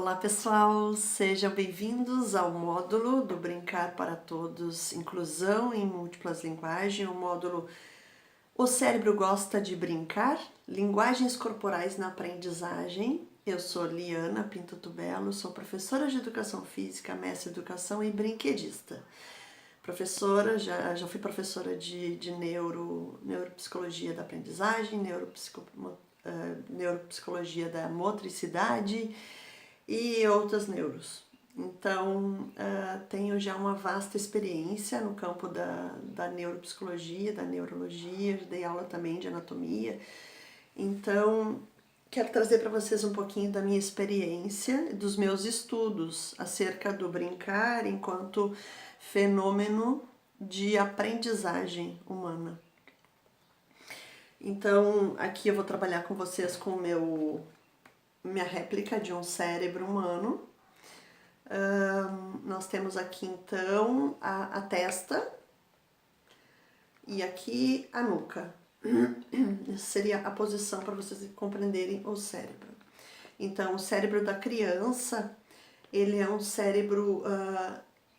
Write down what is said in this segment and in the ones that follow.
Olá pessoal, sejam bem-vindos ao módulo do Brincar para Todos, Inclusão em Múltiplas Linguagens, o módulo O Cérebro Gosta de Brincar? Linguagens Corporais na Aprendizagem. Eu sou Liana Pinto Tubelo, sou professora de Educação Física, mestre em Educação e brinquedista. Professora, já fui professora de neuropsicologia da aprendizagem, neuropsicologia da motricidade e outras neuros. Então, tenho já uma vasta experiência no campo da neuropsicologia, da neurologia, dei aula também de anatomia. Então, quero trazer para vocês um pouquinho da minha experiência, dos meus estudos acerca do brincar enquanto fenômeno de aprendizagem humana. Então, aqui eu vou trabalhar com vocês com minha réplica de um cérebro humano. Nós temos aqui então a testa e aqui a nuca. Essa seria a posição para vocês compreenderem o cérebro. Então, o cérebro da criança, ele é um cérebro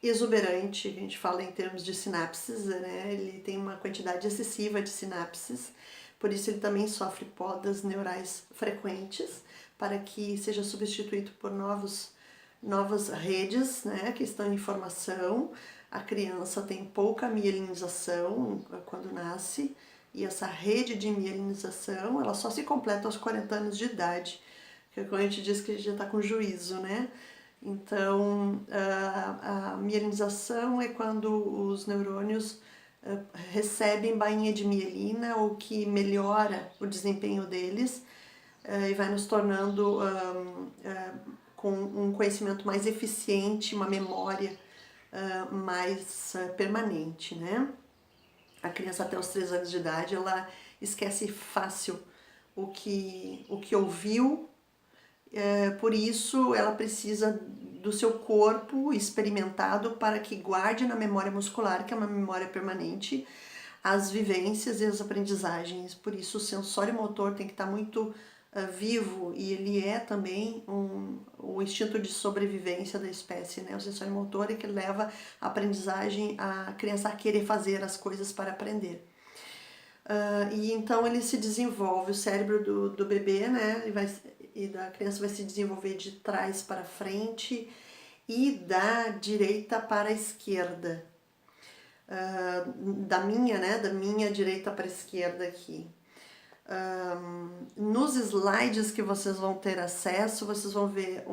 exuberante, a gente fala em termos de sinapses, né? Ele tem uma quantidade excessiva de sinapses, por isso ele também sofre podas neurais frequentes, para que seja substituído por novas redes, né, que estão em formação. A criança tem pouca mielinização quando nasce, e essa rede de mielinização, ela só se completa aos 40 anos de idade, que é quando a gente diz que a gente já está com juízo, né? Então, a mielinização é quando os neurônios recebem bainha de mielina, o que melhora o desempenho deles e vai nos tornando com um conhecimento mais eficiente, uma memória mais permanente, né? A criança até os 3 anos de idade, ela esquece fácil o que ouviu, por isso ela precisa do seu corpo experimentado para que guarde na memória muscular, que é uma memória permanente, as vivências e as aprendizagens. Por isso o sensório motor tem que estar muito vivo, e ele é também o instinto de sobrevivência da espécie, né? O sensório motor é que leva a aprendizagem, a criança a querer fazer as coisas para aprender. E então ele se desenvolve, o cérebro do bebê, né, e da criança vai se desenvolver de trás para frente e da direita para a esquerda. Da minha direita para a esquerda aqui. Nos slides que vocês vão ter acesso, vocês vão ver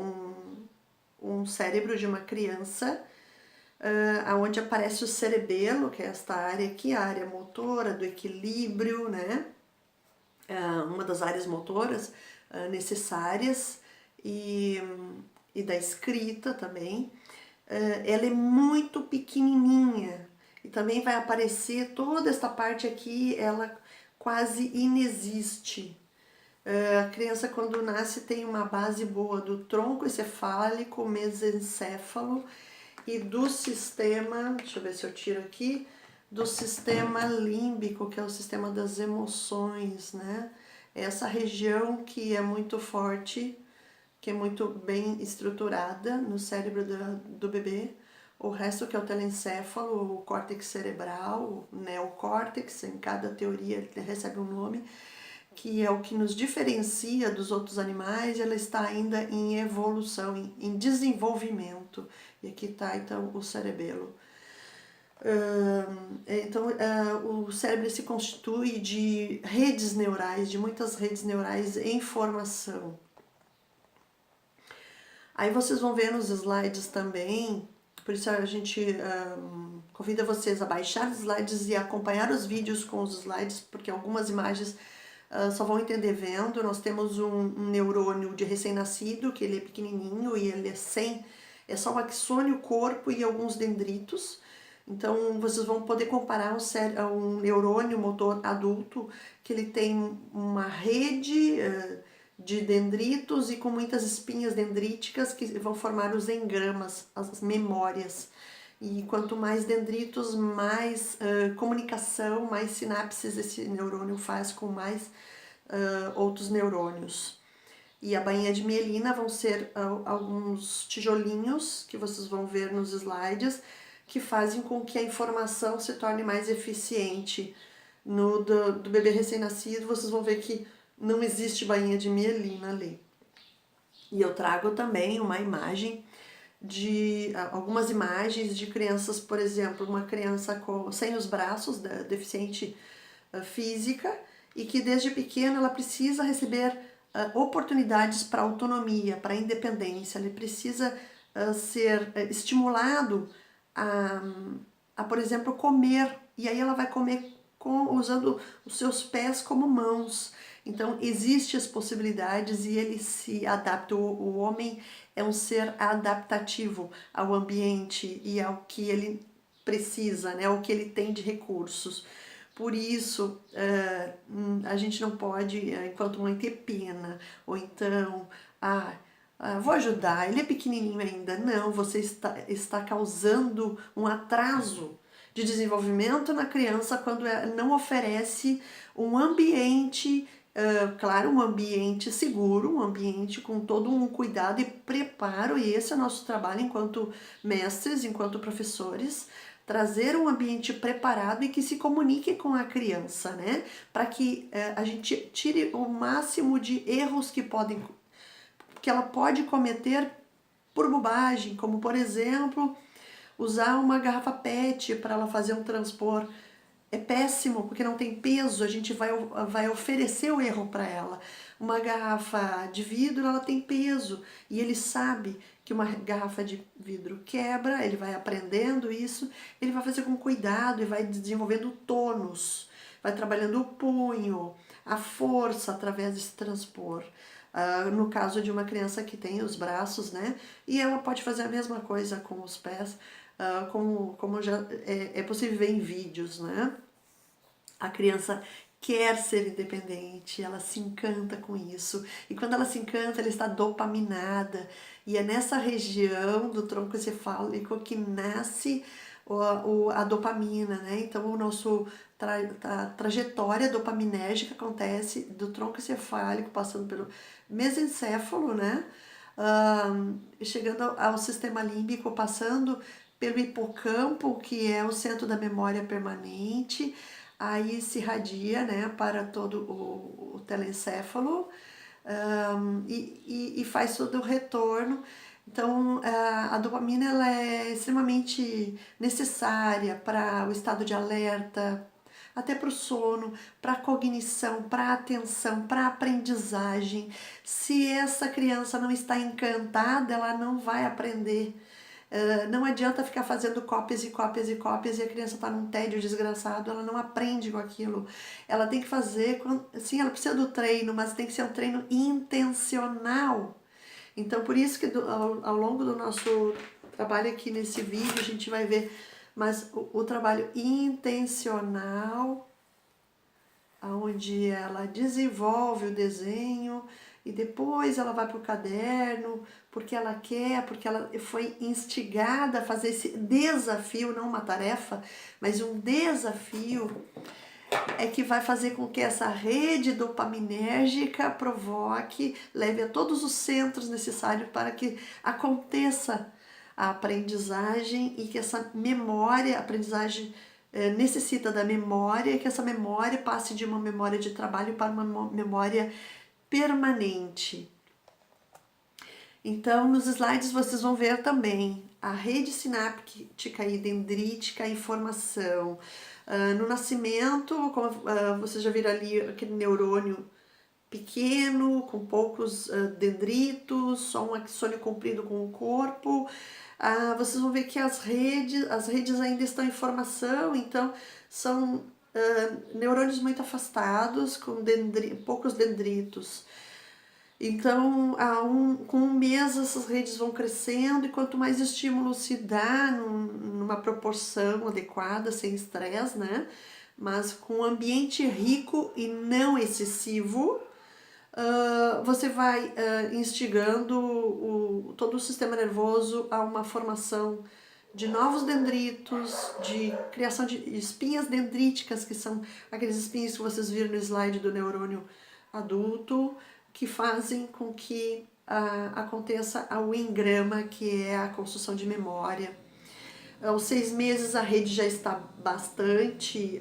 um cérebro de uma criança, onde aparece o cerebelo, que é esta área aqui, a área motora, do equilíbrio, né? Uma das áreas motoras necessárias e da escrita também. Ela é muito pequenininha e também vai aparecer toda esta parte aqui, ela quase inexiste. A criança, quando nasce, tem uma base boa do tronco encefálico, mesencéfalo e do sistema, deixa eu ver se eu tiro aqui, do sistema límbico, que é o sistema das emoções, né? Essa região que é muito forte, que é muito bem estruturada no cérebro do bebê. O resto, que é o telencéfalo, o córtex cerebral, o neocórtex, em cada teoria ele recebe um nome, que é o que nos diferencia dos outros animais, ela está ainda em evolução, em desenvolvimento. E aqui está, então, o cerebelo. Então, o cérebro se constitui de redes neurais, de muitas redes neurais em formação. Aí vocês vão ver nos slides também, por isso a gente convida vocês a baixar os slides e acompanhar os vídeos com os slides, porque algumas imagens só vão entender vendo. Nós temos um neurônio de recém-nascido, que ele é pequenininho e ele é só o axônio, o corpo e alguns dendritos. Então vocês vão poder comparar um neurônio motor adulto, que ele tem uma rede de dendritos e com muitas espinhas dendríticas que vão formar os engramas, as memórias. E quanto mais dendritos, mais comunicação, mais sinapses esse neurônio faz com mais outros neurônios. E a bainha de mielina vão ser alguns tijolinhos que vocês vão ver nos slides, que fazem com que a informação se torne mais eficiente. No do bebê recém-nascido, vocês vão ver que não existe bainha de mielina ali. E eu trago também uma imagem algumas imagens de crianças, por exemplo, uma criança sem os braços, deficiente física, e que desde pequena ela precisa receber oportunidades para autonomia, para independência. Ele precisa ser estimulado por exemplo, comer, e aí ela vai comer usando os seus pés como mãos. Então, existem as possibilidades e ele se adapta. O homem é um ser adaptativo ao ambiente e ao que ele precisa, né? Ao que ele tem de recursos. Por isso, a gente não pode, enquanto mãe, ter pena, ou então, vou ajudar, ele é pequenininho ainda. Não, você está causando um atraso de desenvolvimento na criança quando não oferece um ambiente, claro, um ambiente seguro, um ambiente com todo um cuidado e preparo, e esse é o nosso trabalho enquanto mestres, enquanto professores, trazer um ambiente preparado e que se comunique com a criança, né? Para que a gente tire o máximo de erros que ela pode cometer por bobagem, como por exemplo, usar uma garrafa PET para ela fazer um transpor. É péssimo, porque não tem peso, a gente vai oferecer o erro para ela. Uma garrafa de vidro, ela tem peso, e ele sabe que uma garrafa de vidro quebra, ele vai aprendendo isso, ele vai fazer com cuidado e vai desenvolvendo tônus, vai trabalhando o punho, a força através desse transpor. No caso de uma criança que tem os braços, né? E ela pode fazer a mesma coisa com os pés, como já é possível ver em vídeos, né? A criança quer ser independente, ela se encanta com isso. E quando ela se encanta, ela está dopaminada. E é nessa região do tronco encefálico que nasce a dopamina, né? Então, a trajetória dopaminérgica acontece do tronco encefálico, passando pelo mesencéfalo, né? Chegando ao sistema límbico, passando pelo hipocampo, que é o centro da memória permanente, aí se irradia, né, para todo o telencéfalo, e faz todo o retorno. Então, a dopamina ela é extremamente necessária para o estado de alerta, até para o sono, para a cognição, para a atenção, para a aprendizagem. Se essa criança não está encantada, ela não vai aprender. Não adianta ficar fazendo cópias e cópias e cópias e a criança está num tédio desgraçado, ela não aprende com aquilo. Ela tem que fazer, sim, ela precisa do treino, mas tem que ser um treino intencional. Então, por isso que ao longo do nosso trabalho aqui nesse vídeo, a gente vai ver mas o trabalho intencional, onde ela desenvolve o desenho e depois ela vai para o caderno, porque ela quer, porque ela foi instigada a fazer esse desafio, não uma tarefa, mas um desafio, é que vai fazer com que essa rede dopaminérgica provoque, leve a todos os centros necessários para que aconteça a aprendizagem e que essa memória, a aprendizagem necessita da memória, e que essa memória passe de uma memória de trabalho para uma memória permanente. Então, nos slides vocês vão ver também a rede sináptica e dendrítica em formação. No nascimento, como vocês já viram ali, aquele neurônio pequeno, com poucos dendritos, só um axônio comprido com o corpo. Vocês vão ver que as redes ainda estão em formação, então são neurônios muito afastados, com poucos dendritos. Então, com um mês essas redes vão crescendo e quanto mais estímulo se dá numa proporção adequada, sem estresse, né? Mas com um ambiente rico e não excessivo, você vai instigando todo o sistema nervoso a uma formação de novos dendritos, de criação de espinhas dendríticas, que são aqueles espinhos que vocês viram no slide do neurônio adulto, que fazem com que aconteça o engrama, que é a construção de memória. Aos 6 meses a rede já está bastante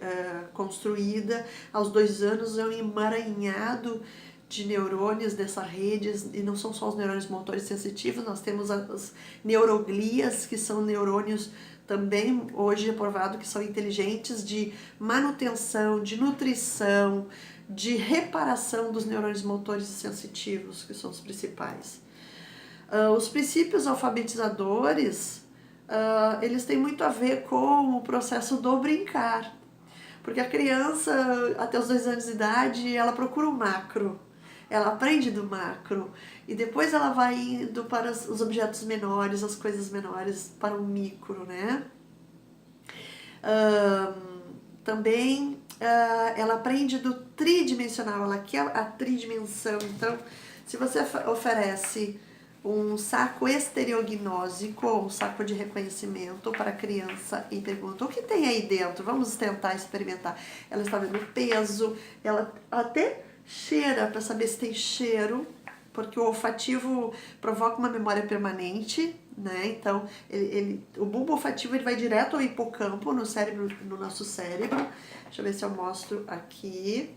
construída, aos 2 anos é um emaranhado de neurônios dessa rede, e não são só os neurônios motores sensitivos, nós temos as neuroglias, que são neurônios também, hoje é provado que são inteligentes, de manutenção, de nutrição, de reparação dos neurônios motores sensitivos, que são os principais. Os princípios alfabetizadores, eles têm muito a ver com o processo do brincar, porque a criança, até os 2 anos de idade, ela procura o macro, ela aprende do macro, e depois ela vai indo para os objetos menores, as coisas menores, para o micro, né? Também ela aprende do tridimensional, ela quer a tridimensão. Então, se você oferece um saco estereognósico, ou um saco de reconhecimento para a criança e pergunta: o que tem aí dentro? Vamos tentar experimentar. Ela está vendo o peso, ela até cheira para saber se tem cheiro, porque o olfativo provoca uma memória permanente, né? Então, o bulbo olfativo ele vai direto ao hipocampo, no cérebro, no nosso cérebro. Deixa eu ver se eu mostro aqui.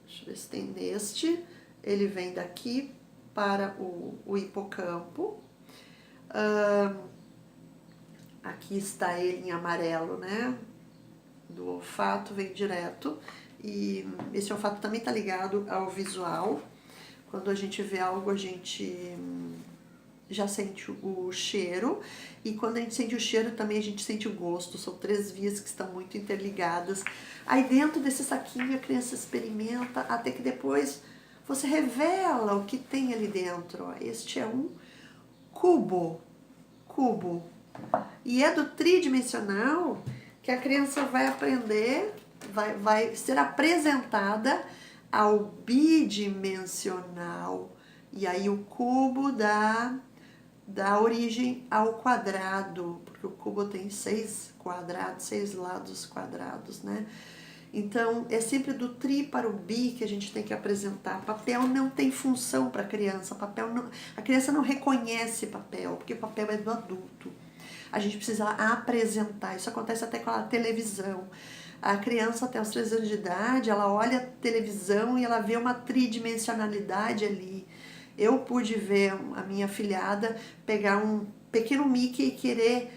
Deixa eu ver se tem neste. Ele vem daqui para o hipocampo. Aqui está ele em amarelo, né? Do olfato vem direto. E esse olfato também está ligado ao visual. Quando a gente vê algo, a gente já sente o cheiro. E quando a gente sente o cheiro, também a gente sente o gosto. São 3 vias que estão muito interligadas. Aí dentro desse saquinho a criança experimenta, até que depois você revela o que tem ali dentro. Este é um cubo. E é do tridimensional que a criança vai aprender, vai ser apresentada ao bidimensional. E aí o cubo dá origem ao quadrado, porque o cubo tem 6 quadrados, 6 lados quadrados, né? Então, é sempre do tri para o bi que a gente tem que apresentar. Papel não tem função para a criança, a criança não reconhece papel, porque papel é do adulto. A gente precisa apresentar, isso acontece até com a televisão. A criança até os 3 anos de idade, ela olha a televisão e ela vê uma tridimensionalidade ali. Eu pude ver a minha afilhada pegar um pequeno Mickey e querer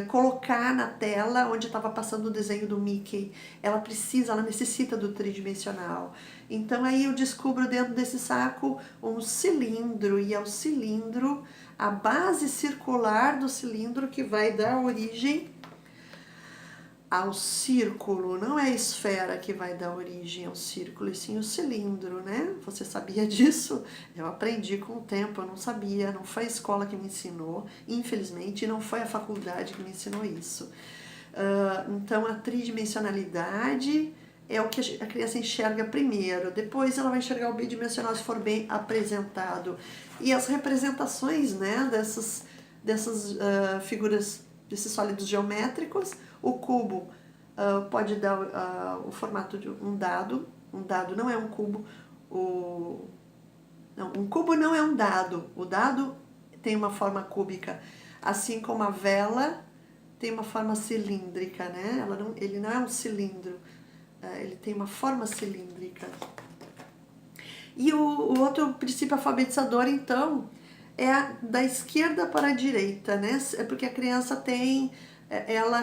colocar na tela onde estava passando o desenho do Mickey. Ela necessita do tridimensional. Então aí eu descubro dentro desse saco um cilindro, e é o cilindro, a base circular do cilindro que vai dar origem ao círculo. Não é a esfera que vai dar origem ao círculo, e sim o cilindro, né? Você sabia disso? Eu aprendi com o tempo, eu não sabia, não foi a escola que me ensinou, infelizmente, e não foi a faculdade que me ensinou isso. Então, a tridimensionalidade é o que a criança enxerga primeiro, depois ela vai enxergar o bidimensional se for bem apresentado. E as representações, né, dessas figuras, desses sólidos geométricos. O cubo pode dar o formato de um dado não é um cubo, um cubo não é um dado, o dado tem uma forma cúbica, assim como a vela tem uma forma cilíndrica, né? Ele não é um cilindro, ele tem uma forma cilíndrica. E o outro princípio alfabetizador, então, é da esquerda para a direita, né? É porque a criança tem,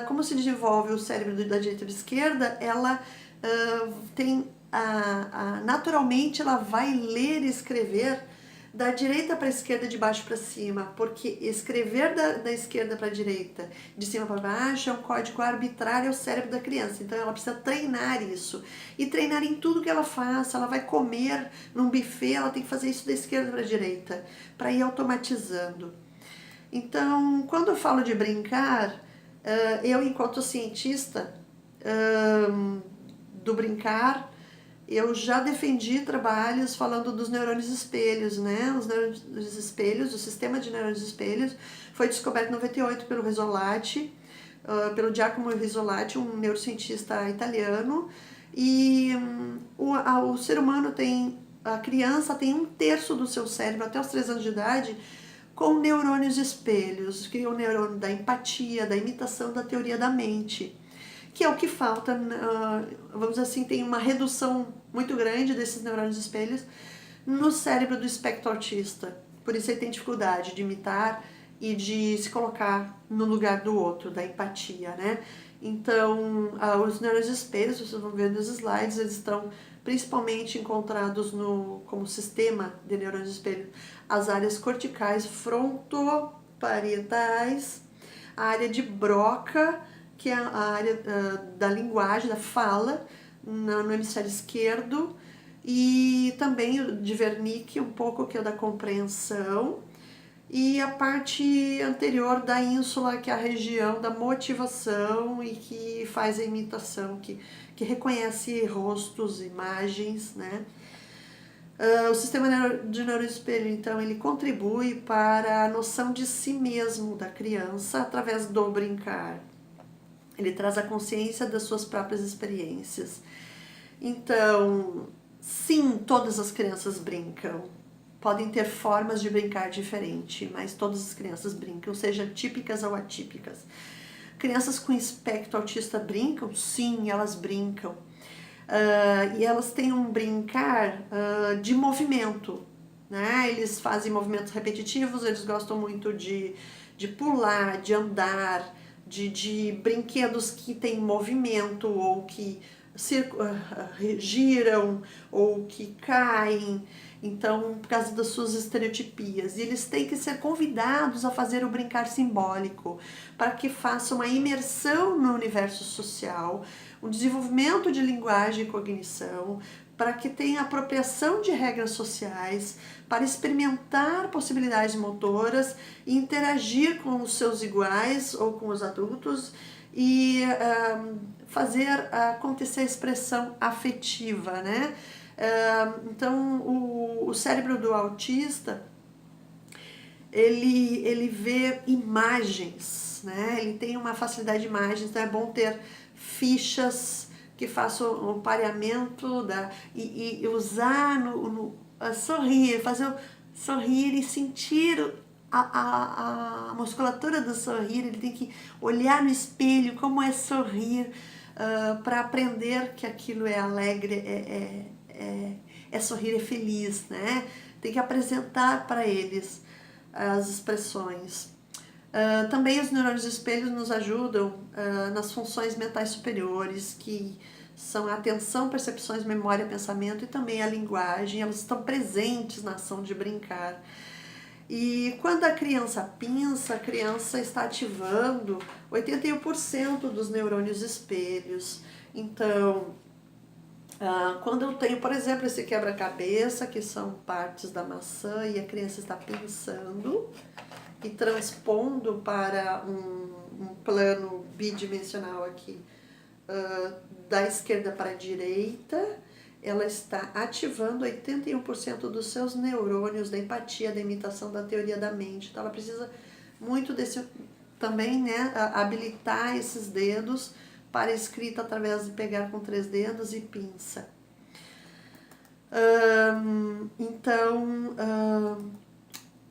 como se desenvolve o cérebro da direita para a esquerda, ela tem, naturalmente, ela vai ler e escrever da direita para a esquerda, de baixo para cima, porque escrever da esquerda para a direita, de cima para baixo, é um código arbitrário ao cérebro da criança. Então ela precisa treinar isso, e treinar em tudo que ela faça. Ela vai comer num buffet, ela tem que fazer isso da esquerda para a direita, para ir automatizando. Então, quando eu falo de brincar, eu, enquanto cientista do brincar, eu já defendi trabalhos falando dos neurônios espelhos, né? Os neurônios espelhos, o sistema de neurônios espelhos foi descoberto em 98 pelo Rizzolatti, pelo Giacomo Rizzolatti, um neurocientista italiano. E o ser humano tem a criança tem 1/3 do seu cérebro, até os 3 anos de idade, com neurônios espelhos, que é o neurônio da empatia, da imitação, da teoria da mente, que é o que falta, vamos dizer assim, tem uma redução muito grande desses neurônios espelhos no cérebro do espectro autista. Por isso ele tem dificuldade de imitar e de se colocar no lugar do outro, da empatia, né? Então, os neurônios espelhos, vocês vão ver nos slides, eles estão principalmente encontrados como sistema de neurônios espelhos, as áreas corticais frontoparietais, a área de Broca, que é a área da linguagem, da fala, no hemisfério esquerdo, e também o de Wernicke, um pouco, que é o da compreensão, e a parte anterior da ínsula, que é a região da motivação e que faz a imitação, que reconhece rostos, imagens, né? O sistema de neuroespelho, então, ele contribui para a noção de si mesmo da criança através do brincar. Ele traz a consciência das suas próprias experiências. Então, sim, todas as crianças brincam. Podem ter formas de brincar diferente, mas todas as crianças brincam, seja típicas ou atípicas. Crianças com espectro autista brincam? Sim, elas brincam. E elas têm um brincar de movimento, né? Eles fazem movimentos repetitivos, eles gostam muito de pular, de andar, de brinquedos que têm movimento ou que giram ou que caem. Então, por causa das suas estereotipias. E eles têm que ser convidados a fazer o brincar simbólico, para que façam uma imersão no universo social, um desenvolvimento de linguagem e cognição, para que tenha apropriação de regras sociais, para experimentar possibilidades motoras e interagir com os seus iguais ou com os adultos e fazer acontecer a expressão afetiva, né? Então, o cérebro do autista, ele vê imagens, né? Ele tem uma facilidade de imagens, então é bom ter fichas que façam o pareamento e usar sorrir, fazer o sorrir e sentir a musculatura do sorrir. Ele tem que olhar no espelho como é sorrir, para aprender que aquilo é alegre, é sorrir, é feliz, né? Tem que apresentar para eles as expressões. Também os neurônios espelhos nos ajudam nas funções mentais superiores, que são a atenção, percepções, memória, pensamento e também a linguagem. Elas estão presentes na ação de brincar. E quando a criança pensa, a criança está ativando 81% dos neurônios espelhos. Então, quando eu tenho, por exemplo, esse quebra-cabeça, que são partes da maçã, e a criança está pensando e transpondo para um plano bidimensional aqui, da esquerda para a direita, ela está ativando 81% dos seus neurônios da empatia, da imitação, da teoria da mente. Então ela precisa muito desse também, né, habilitar esses dedos para a escrita através de pegar com 3 dedos e pinça. Então,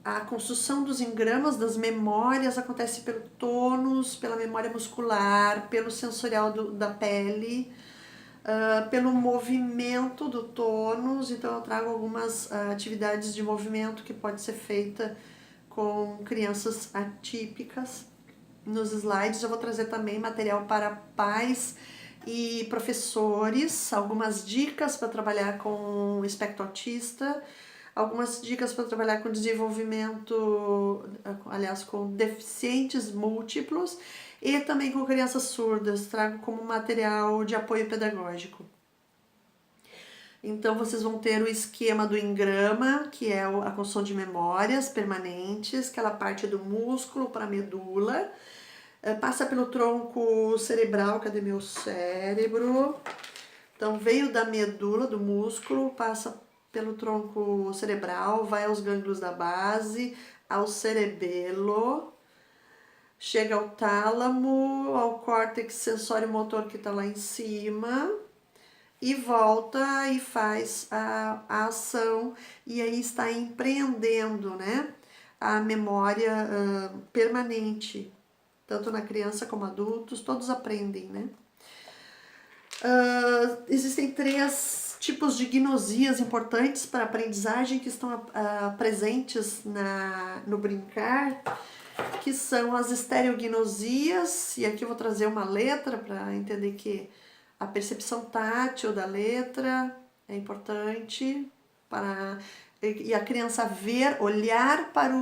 a construção dos engramas das memórias acontece pelo tônus, pela memória muscular, pelo sensorial da pele, pelo movimento do tônus. Então eu trago algumas atividades de movimento que pode ser feita com crianças atípicas. Nos slides eu vou trazer também material para pais e professores, algumas dicas para trabalhar com espectro autista, algumas dicas para trabalhar com desenvolvimento, aliás, com deficientes múltiplos e também com crianças surdas, trago como material de apoio pedagógico. Então, vocês vão ter o esquema do engrama, que é a construção de memórias permanentes, aquela parte do músculo para a medula, passa pelo tronco cerebral, cadê meu cérebro? Então, veio da medula, do músculo, passa pelo tronco cerebral, vai aos gânglios da base, ao cerebelo, chega ao tálamo, ao córtex sensório-motor que está lá em cima, e volta e faz a ação, e aí está empreendendo, né, a memória permanente, tanto na criança como adultos, todos aprendem, né. Existem 3 tipos de gnosias importantes para a aprendizagem que estão presentes no brincar, que são as estereognosias, e aqui eu vou trazer uma letra para entender que a percepção tátil da letra é importante e a criança ver, olhar para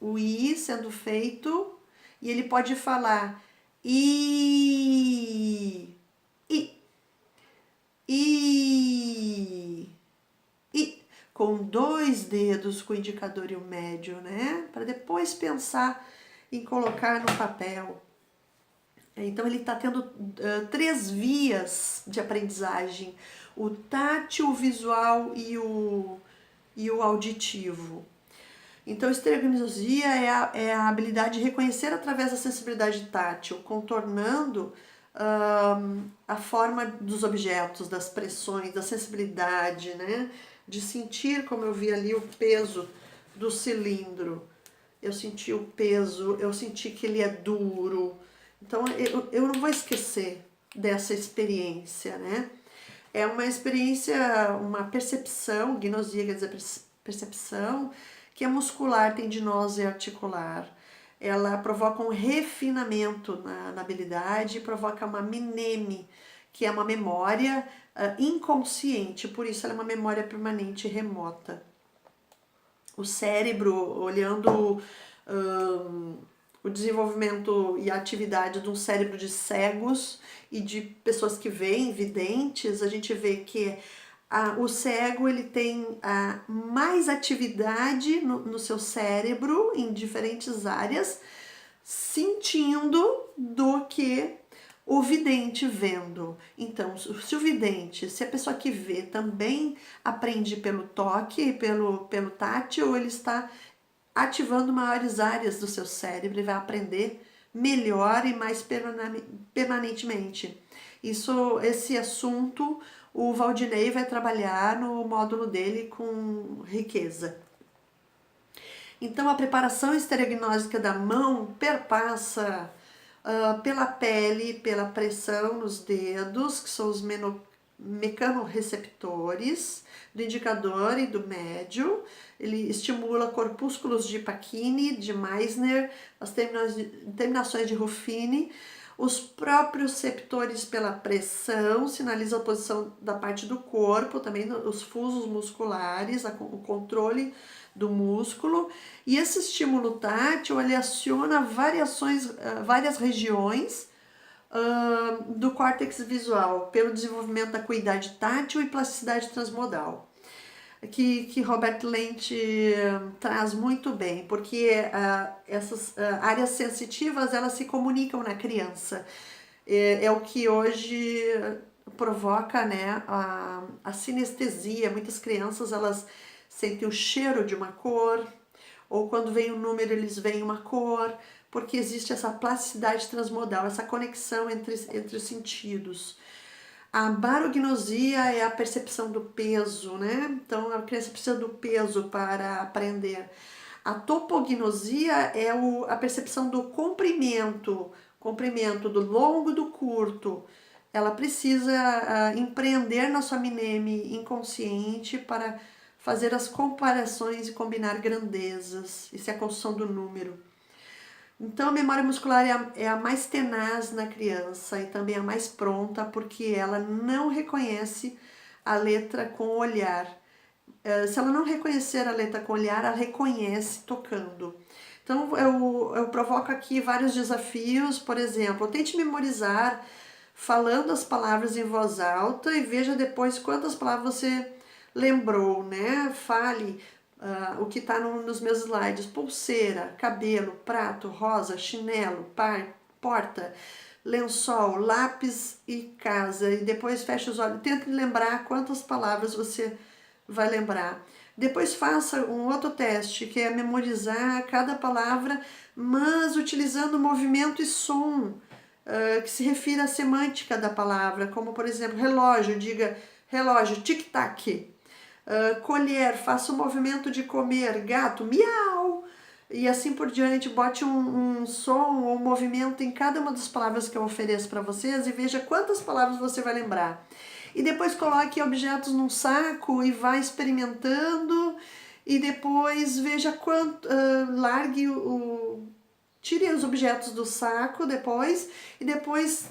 o I sendo feito, e ele pode falar I, I, I, com 2 dedos, com o indicador e o médio, né? Para depois pensar em colocar no papel. Então ele está tendo 3 vias de aprendizagem: o tátil, o visual e o auditivo. Então, estereognosia é a habilidade de reconhecer através da sensibilidade tátil, contornando a forma dos objetos, das pressões, da sensibilidade, né? De sentir, como eu vi ali, o peso do cilindro. Eu senti o peso, eu senti que ele é duro. Então, eu não vou esquecer dessa experiência, né? É uma experiência, uma percepção, gnosia quer dizer percepção, que é muscular, tendinosa e articular. Ela provoca um refinamento na habilidade, provoca uma mneme, que é uma memória inconsciente, por isso ela é uma memória permanente e remota. O cérebro, olhando o desenvolvimento e a atividade de um cérebro de cegos e de pessoas que veem, videntes, a gente vê que o cego ele tem mais atividade no seu cérebro em diferentes áreas, sentindo do que o vidente vendo. Então, se o vidente, se a pessoa que vê também aprende pelo toque, pelo tátil, ele está ativando maiores áreas do seu cérebro e vai aprender melhor e mais permanentemente. Esse assunto o Valdinei vai trabalhar no módulo dele com riqueza. Então, a preparação estereognósica da mão perpassa pela pele, pela pressão nos dedos, que são os mecanorreceptores do indicador e do médio. Ele estimula corpúsculos de Pacini, de Meissner, as terminações de Ruffini. Os próprios receptores pela pressão sinalizam a posição da parte do corpo, também os fusos musculares, o controle do músculo. E esse estímulo tátil, ele aciona várias regiões do córtex visual, pelo desenvolvimento da acuidade tátil e plasticidade transmodal, que Robert Lent traz muito bem, porque essas áreas sensitivas, elas se comunicam na criança. É o que hoje provoca, né, a sinestesia. Muitas crianças, elas sentem o cheiro de uma cor, ou quando vem um número, eles veem uma cor, porque existe essa plasticidade transmodal, essa conexão entre os sentidos. A barognosia é a percepção do peso, né? Então, a criança precisa do peso para aprender. A topognosia é a percepção do comprimento do longo e do curto. Ela precisa empreender na sua mneme inconsciente para fazer as comparações e combinar grandezas. Isso é a construção do número. Então, a memória muscular é a mais tenaz na criança e também a mais pronta, porque ela não reconhece a letra com o olhar. Se ela não reconhecer a letra com o olhar, ela reconhece tocando. Então, eu provoco aqui vários desafios. Por exemplo, tente memorizar falando as palavras em voz alta e veja depois quantas palavras você lembrou, né? Fale o que está nos meus slides: pulseira, cabelo, prato, rosa, chinelo, porta, lençol, lápis e casa. E depois feche os olhos, tente lembrar quantas palavras você vai lembrar. Depois faça um outro teste, que é memorizar cada palavra, mas utilizando movimento e som. que se refira à semântica da palavra, como por exemplo, relógio, diga relógio, tic-tac. Colher, faça o movimento de comer, gato, miau. E assim por diante, bote um som ou um movimento em cada uma das palavras que eu ofereço para vocês e veja quantas palavras você vai lembrar. E depois coloque objetos num saco e vá experimentando. E depois veja quanto, largue tire os objetos do saco depois. E depois,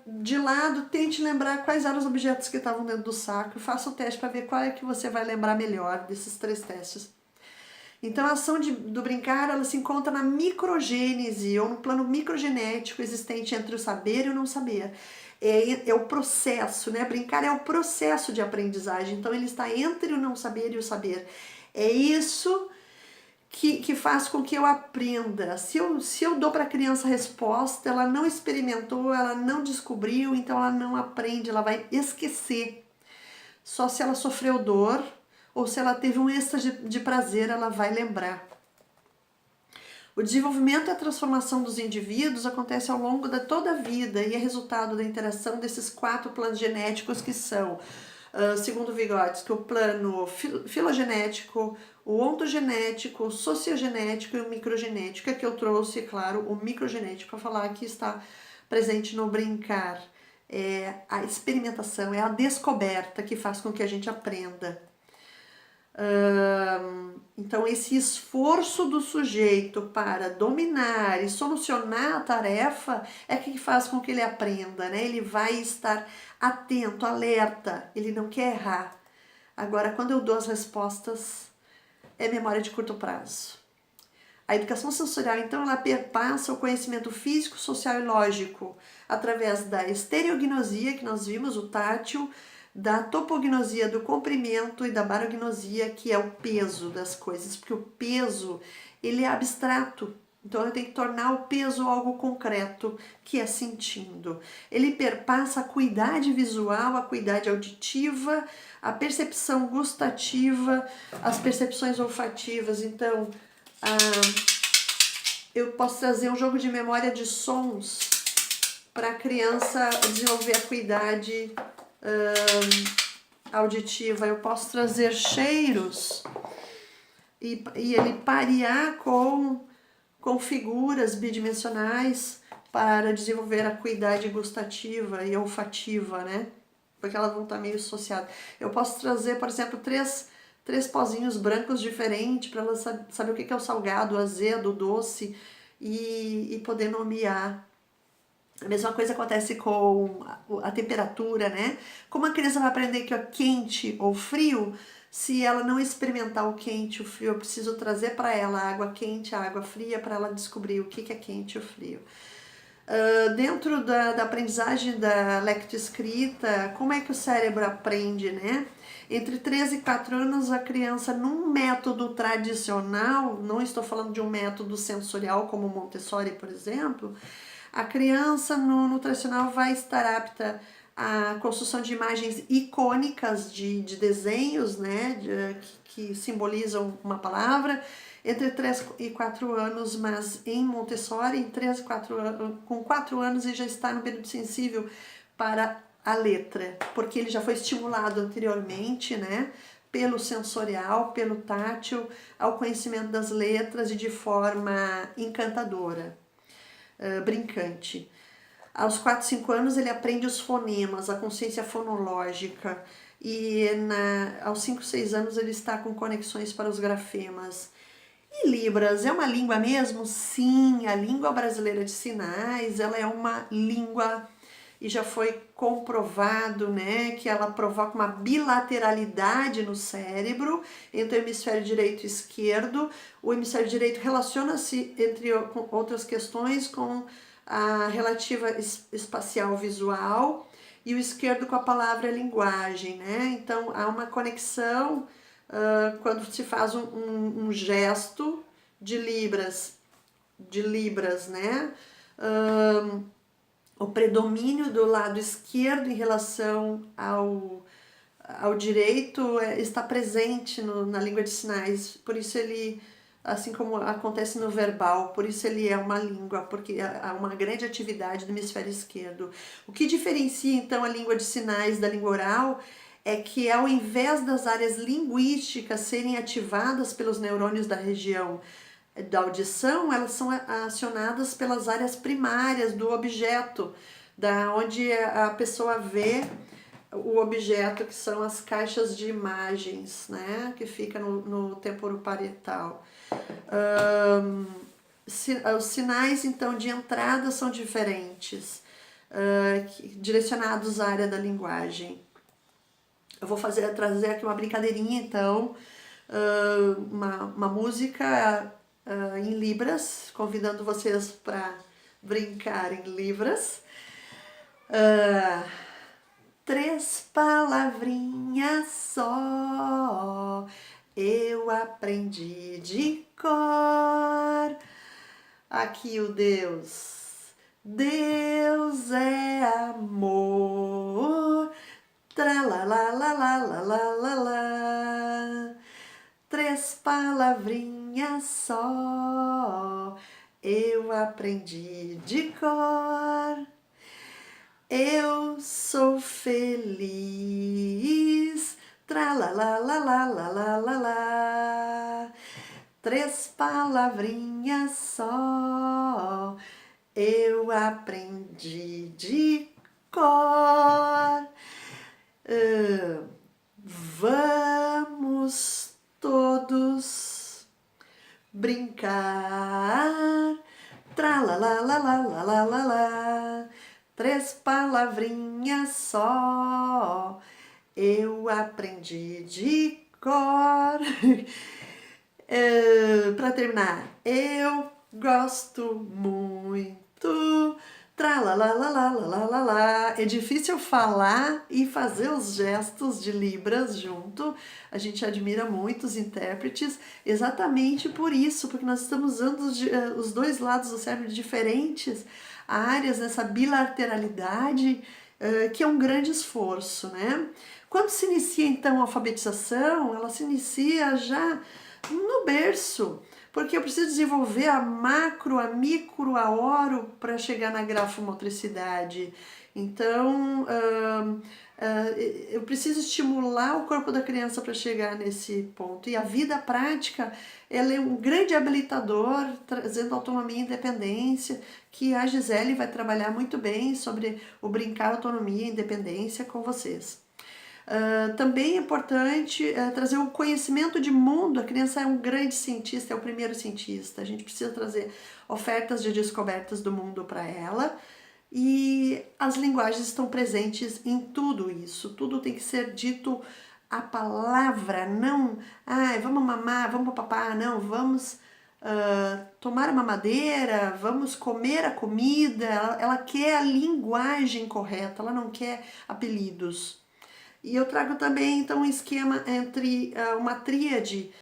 de lado, tente lembrar quais eram os objetos que estavam dentro do saco. E faça o teste para ver qual é que você vai lembrar melhor desses 3 testes. Então, a ação do brincar, ela se encontra na microgênese, ou no plano microgenético existente entre o saber e o não saber. É o processo, né? Brincar é o processo de aprendizagem, então ele está entre o não saber e o saber. É isso que faz com que eu aprenda. Se eu dou para a criança a resposta, ela não experimentou, ela não descobriu, então ela não aprende, ela vai esquecer. Só se ela sofreu dor, ou se ela teve um êxtase de prazer, ela vai lembrar. O desenvolvimento e a transformação dos indivíduos acontece ao longo de toda a vida e é resultado da interação desses 4 planos genéticos que são, segundo Vygotsky, o plano filogenético, o ontogenético, o sociogenético e o microgenético. Aqui eu trouxe, claro, o microgenético para falar que está presente no brincar. É a experimentação, é a descoberta que faz com que a gente aprenda. Então, esse esforço do sujeito para dominar e solucionar a tarefa é que faz com que ele aprenda, né? Ele vai estar atento, alerta, ele não quer errar. Agora, quando eu dou as respostas, é memória de curto prazo. A educação sensorial, então, ela perpassa o conhecimento físico, social e lógico através da estereognosia, que nós vimos, o tátil, da topognosia do comprimento e da barognosia, que é o peso das coisas, porque o peso, ele é abstrato, então eu tenho que tornar o peso algo concreto, que é sentindo. Ele perpassa a acuidade visual, a acuidade auditiva, a percepção gustativa, as percepções olfativas. Então, eu posso trazer um jogo de memória de sons para a criança desenvolver a acuidade auditiva. Eu posso trazer cheiros e ele parear com figuras bidimensionais para desenvolver a acuidade gustativa e olfativa, né? Porque elas vão estar meio associadas. Eu posso trazer, por exemplo, três pozinhos brancos diferentes para ela saber o que é o salgado, o azedo, o doce e poder nomear. A mesma coisa acontece com a temperatura, né? Como a criança vai aprender que é quente ou frio, se ela não experimentar o quente e o frio, eu preciso trazer para ela a água quente, a água fria, para ela descobrir o que é quente e o frio. Dentro da aprendizagem da lectoescrita, como é que o cérebro aprende, né? Entre 3 e 4 anos, a criança, num método tradicional, não estou falando de um método sensorial como Montessori, por exemplo, a criança no tradicional vai estar apta à construção de imagens icônicas de desenhos, né, que simbolizam uma palavra, entre 3 e 4 anos, mas em Montessori, em 3 e 4 anos, com 4 anos ele já está no período sensível para a letra, porque ele já foi estimulado anteriormente, né, pelo sensorial, pelo tátil, ao conhecimento das letras e de forma encantadora. Brincante. Aos 4, 5 anos ele aprende os fonemas, a consciência fonológica, e aos 5, 6 anos ele está com conexões para os grafemas. E Libras é uma língua mesmo? Sim, a língua brasileira de sinais, ela é uma língua e já foi comprovado, né, que ela provoca uma bilateralidade no cérebro entre o hemisfério direito e esquerdo. O hemisfério direito relaciona-se, entre outras questões, com a relativa espacial visual e o esquerdo com a palavra linguagem, né? Então há uma conexão quando se faz um gesto de libras, né? O predomínio do lado esquerdo em relação ao direito está presente na língua de sinais, por isso ele assim como acontece no verbal, por isso ele é uma língua, porque há uma grande atividade do hemisfério esquerdo. O que diferencia então a língua de sinais da língua oral é que ao invés das áreas linguísticas serem ativadas pelos neurônios da região da audição, elas são acionadas pelas áreas primárias do objeto, da onde a pessoa vê o objeto, que são as caixas de imagens, né, que fica no temporoparietal. Os sinais, então, de entrada são diferentes, direcionados à área da linguagem. Eu vou trazer aqui uma brincadeirinha, então, uma música em Libras, convidando vocês para brincar em Libras. 3 palavrinhas só eu aprendi de cor. Aqui o Deus. Deus é amor. Tralalalalalalala. 3 palavrinhas só eu aprendi de cor. Eu sou feliz. Tralalalalalalala. 3 palavrinhas só eu aprendi de cor. Vamos todos brincar. Tralalalalalalala. 3 palavrinhas só eu aprendi de cor. Para terminar, eu gosto muito. Tralalalalalalala. É difícil falar e fazer os gestos de Libras junto. A gente admira muito os intérpretes, exatamente por isso, porque nós estamos usando os dois lados do cérebro diferentes áreas nessa bilateralidade, que é um grande esforço, né? Quando se inicia então a alfabetização, ela se inicia já no berço, porque eu preciso desenvolver a macro, a micro, a oro para chegar na grafomotricidade. Então, eu preciso estimular o corpo da criança para chegar nesse ponto. E a vida prática, ela é um grande habilitador, trazendo autonomia e independência, que a Gisele vai trabalhar muito bem sobre o brincar, autonomia e independência com vocês. Também é importante trazer o conhecimento de mundo. A criança é um grande cientista, é o primeiro cientista. A gente precisa trazer ofertas de descobertas do mundo para ela. E as linguagens estão presentes em tudo isso. Tudo tem que ser dito a palavra, não, vamos mamar, vamos papar, não, vamos tomar a mamadeira, vamos comer a comida. Ela quer a linguagem correta, ela não quer apelidos. E eu trago também, então, um esquema entre uma tríade